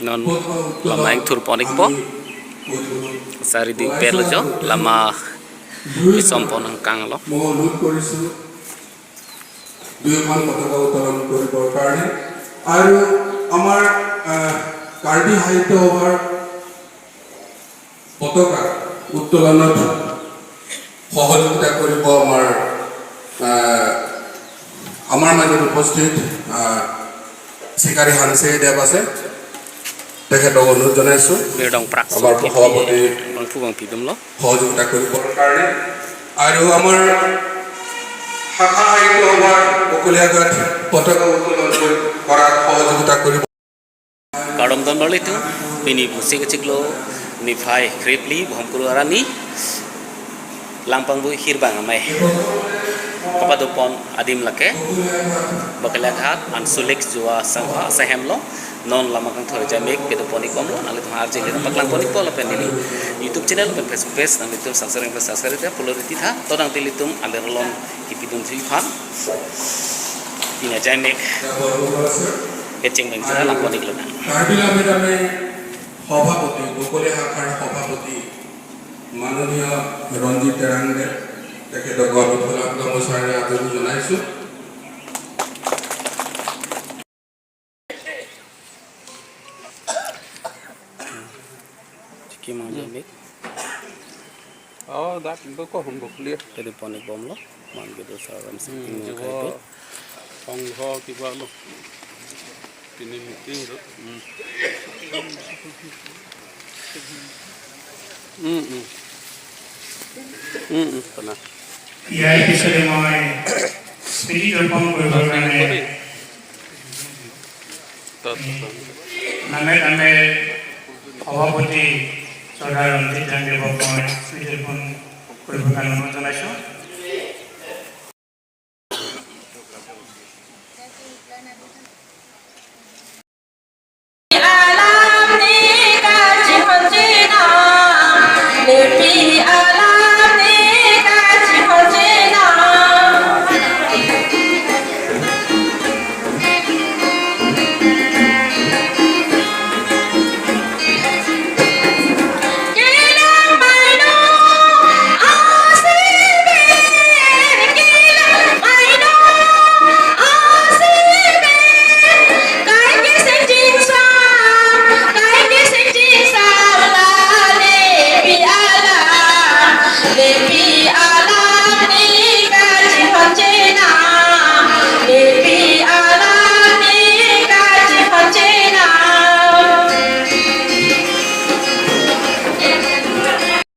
non lama yang tur ponik po sari di pel jo lama isompon ang kang lo দুইখন পতাকা উত্তোলন কৰিবৰ কাৰণে আৰু আমাৰ কাৰ্বি সাহিত্য সভাৰ পতাকা উত্তোলনত সহযোগিতা কৰিব আমাৰ মাজত উপস্থিত শিকাৰী হানসে দেৱ আছে তেখেতক অনুৰোধ জনাইছোঁ আমাৰ সভাপতি সহযোগিতা কৰিবৰ কাৰণে আৰু আমাৰ শাখা সাহিত্য সভাৰ বকলিয়াঘাট পতাকা উত্তোলন কৰাত সহযোগিতা কৰিব kadom don bali tu pini musik keciklo ni phai kripli bhomkuru arani lampang bu hirbang amai kapadopon adim lake Bokaliaghat Ansulik jua sangha sahemlo non lama kang thoi jamek pedoponi komlo nali to har jeli paklang poni polo penili YouTube channel pen Facebook page nang litum subscribe te poloriti tha todang tilitum alerlon kipidum thilphan tina jamek Kecing bengkira lamponi kelana. Karbilah medame সভাপতি বকলে শাখাৰ সভাপতি মাননীয় ৰঞ্জিত তেৰাংগে তেখেতক বিফলাক নমস্কাৰে আদৰণি জনাইছোঁ কি মানবিক dat ko hum bokliya jadi ponik bomlo man gitu saram sing সংঘ কিবা lo ini meeting pernah ya episode মই স্পিৰিট অৰ্পণ কৰিবৰ কাৰণে নামে সভাপতি চৰকাৰ ৰঞ্জিত দেৱক মই স্পিৰিট অৰ্পণ কৰিবৰ কাৰণে অনুৰোধ জনাইছোঁ